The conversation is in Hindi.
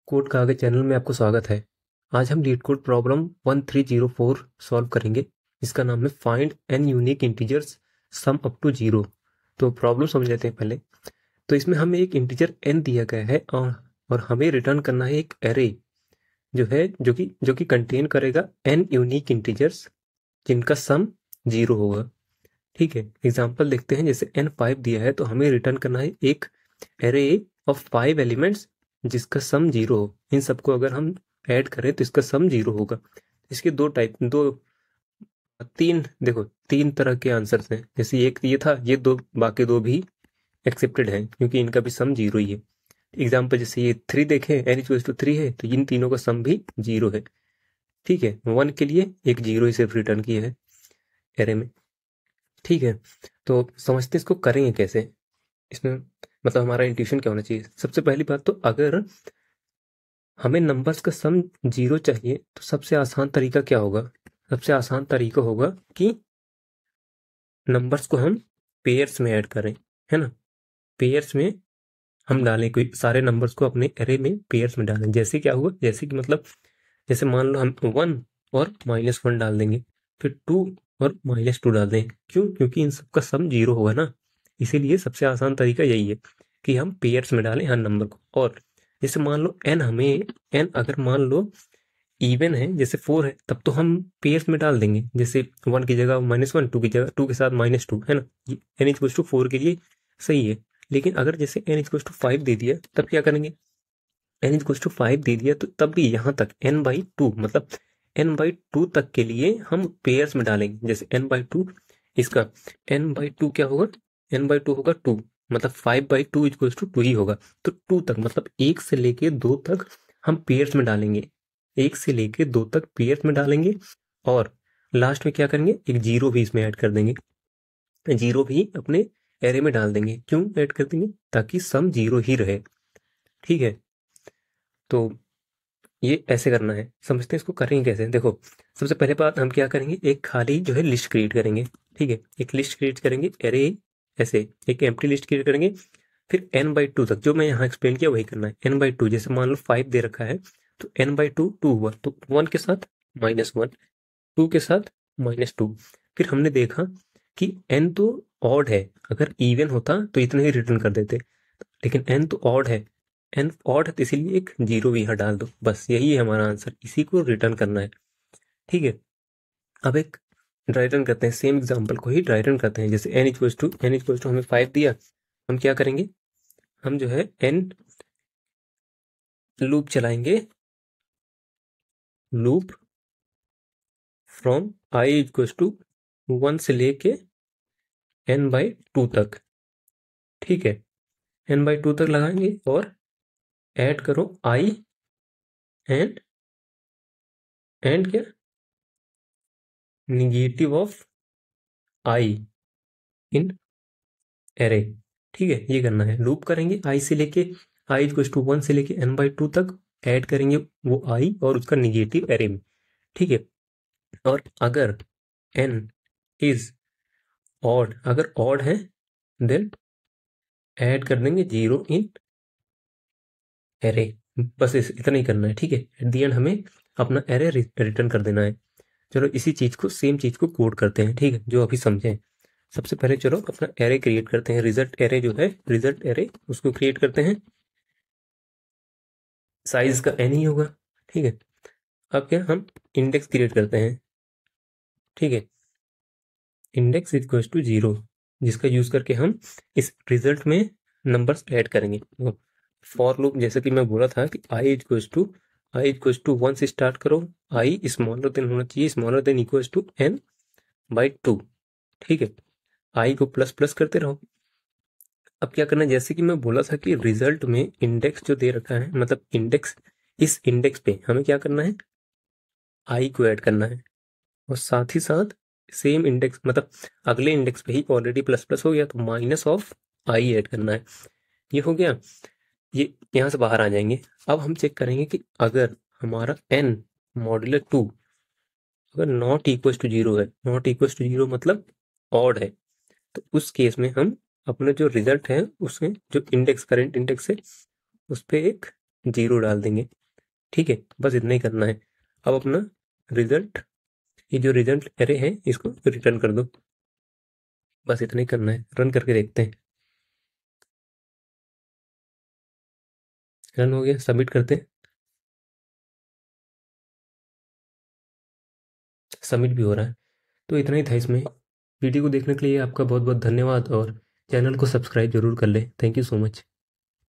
कोड का आगे चैनल में आपको स्वागत है। आज हम लीड कोड प्रॉब्लम 1304 सॉल्व करेंगे। इसका नाम है find an unique integers sum up to 0। तो प्रॉब्लम समझ लेते हैं पहले। तो इसमें हमें एक इंटीजर n दिया गया है और हमें रिटर्न करना है एक एरे जो कि कंटेन करेगा n यूनिक इंटीजर्स जिनका सम 0 होगा। ठीक है, एग्जाम्पल देखते हैं। जैसे n5 दिया है तो हमें रिटर्न करना है एक एरे ऑफ 5 एलिमेंट्स जिसका सम 0 हो। इन सबको अगर हम ऐड करें तो इसका सम 0 होगा। इसके तीन तरह के आंसर्स हैं। जैसे एक ये था, ये दो, बाकी दो भी एक्सेप्टेड हैं क्योंकि इनका भी सम 0 ही है। एग्जाम्पल जैसे ये 3 देखें, n इक्वल्स टू 3 है तो इन तीनों का सम भी 0 है। ठीक है, 1 के लिए एक 0 ही सिर्फ रिटर्न किया है एरे में। ठीक है, तो समझते हैं इसको करेंगे कैसे। इसमें मतलब हमारा इंट्यूशन क्या होना चाहिए। सबसे पहली बात तो अगर हमें नंबर्स का सम 0 चाहिए तो सबसे आसान तरीका क्या होगा। सबसे आसान तरीका होगा कि नंबर्स को हम पेयर्स में ऐड करें, है ना। पेयर्स में हम डालें, कोई सारे नंबर्स को अपने एरे में पेयर्स में डालें। जैसे क्या हुआ, जैसे कि मतलब जैसे मान लो हम 1 और -1 डाल देंगे, फिर 2 और -2 डाल देंगे। क्यों? क्योंकि इन सबका सम 0 होगा ना। इसीलिए सबसे आसान तरीका यही है कि हम पेयर्स में डालें हर नंबर को। और जैसे मान लो n अगर मान लो इवन है, जैसे 4 है, तब तो हम पेयर्स में डाल देंगे। जैसे 1 की जगह -1, 2 की जगह 2 के साथ -2, है ना। n इक्वल टू 4 के लिए सही है। लेकिन अगर जैसे n इक्वल टू 5 दे दिया तब क्या करेंगे। n इक्वल टू 5 दे दिया तो तब भी यहाँ तक n/2 मतलब n/2 तक के लिए हम पेयर्स में डालेंगे। जैसे n/2 इसका n/2 क्या होगा, n/2 होगा 2, मतलब 5/2 इक्वल टू 2 ही होगा। तो 2 तक मतलब 1 से लेके 2 तक हम पेयर्स में डालेंगे। 1 से लेके 2 तक पेयर्स में डालेंगे और लास्ट में क्या करेंगे, एक 0 भी इसमें ऐड कर देंगे। 0 भी अपने एरे में डाल देंगे। क्यों ऐड कर देंगे? ताकि सम 0 ही रहे। ठीक है, तो ये ऐसे करना है। समझते हैं इसको करेंगे कैसे। देखो, सबसे पहले बात हम क्या करेंगे, एक खाली जो है लिस्ट क्रिएट करेंगे। ठीक है, एक लिस्ट क्रिएट करेंगे एरे, ऐसे एक एम्प्टी लिस्ट क्रिएट करेंगे। फिर n/2 तक जो मैं यहाँ एक्सप्लेन किया वही करना है। n/2 जैसे मान लो 5 दे रखा है तो n/2 2 हुआ तो 1 के साथ -1, 2 के साथ -2। फिर हमने देखा कि n तो ऑड है, अगर इवन होता तो इतना ही रिटर्न कर देते, लेकिन n तो ऑड है। n ऑड है तो इसीलिए एक 0 भी यहाँ डाल दो। बस यही है हमारा आंसर, इसी को रिटर्न करना है। ठीक है, अब एक ड्राई रन करते हैं, सेम एग्जांपल को ही ड्राई रन करते हैं। जैसे n इक्वल्स टू हमें 5 दिया, हम क्या करेंगे, हम जो है n लूप चलाएंगे, loop from i equals to 1 से लेके n/2 तक। ठीक है, n/2 तक लगाएंगे और ऐड करो i एंड क्या, negative of i in array. ठीक है, ये करना है। लूप करेंगे i से लेके i इक्वल्स टू 1 से लेके n/2 तक, ऐड करेंगे वो i और उसका निगेटिव एरे में। ठीक है, और अगर n इज ऑड, अगर ऑड है देन ऐड कर देंगे 0 इन एरे। बस इतना ही करना है। ठीक है, एट द एंड हमें अपना एरे रिटर्न कर देना है। चलो इसी चीज को, सेम चीज को कोड करते हैं। ठीक है, जो अभी समझे। सबसे पहले चलो अपना एरे क्रिएट करते हैं। रिजल्ट एरे जो है, रिजल्ट एरे उसको क्रिएट करते हैं। साइज का n ही होगा। ठीक है, अब क्या, हम इंडेक्स क्रिएट करते हैं। ठीक है, इंडेक्स इक्वल्स टू 0, जिसका यूज करके हम इस रिजल्ट में नंबर्स ऐड करेंगे। फॉर लूप, जैसे कि मैं बोला था कि i इक्वल्स टू 1 से स्टार्ट करो, i स्मॉलर देन होना चाहिए, smaller than equals to n/2। ठीक है, i को प्लस प्लस करते रहो। अब क्या करना है, जैसे कि मैं बोला था कि रिजल्ट में इंडेक्स जो दे रखा है, मतलब इंडेक्स, इस इंडेक्स पे हमें क्या करना है, i को ऐड करना है। और साथ ही साथ सेम इंडेक्स, मतलब अगले इंडेक्स पे ही ऑलरेडी प्लस प्लस हो गया तो माइनस ऑफ i ऐड करना है। ये हो गया, ये यहाँ से बाहर आ जाएंगे। अब हम चेक करेंगे कि अगर हमारा n मॉड्यूलर 2 अगर नॉट इक्वल टू 0 है, नॉट इक्वल टू 0 मतलब ऑड है, तो उस केस में हम अपने जो रिजल्ट है उसमें जो इंडेक्स, करंट इंडेक्स है, उस पर एक 0 डाल देंगे। ठीक है, बस इतना ही करना है। अब अपना रिजल्ट, ये जो रिजल्ट एरे है इसको रिटर्न कर दो, बस इतना ही करना है। रन करके देखते हैं। रन हो गया, सबमिट करते हैं। सबमिट भी हो रहा है। तो इतना ही था इसमें। वीडियो को देखने के लिए आपका बहुत बहुत धन्यवाद, और चैनल को सब्सक्राइब जरूर कर ले। Thank you so much.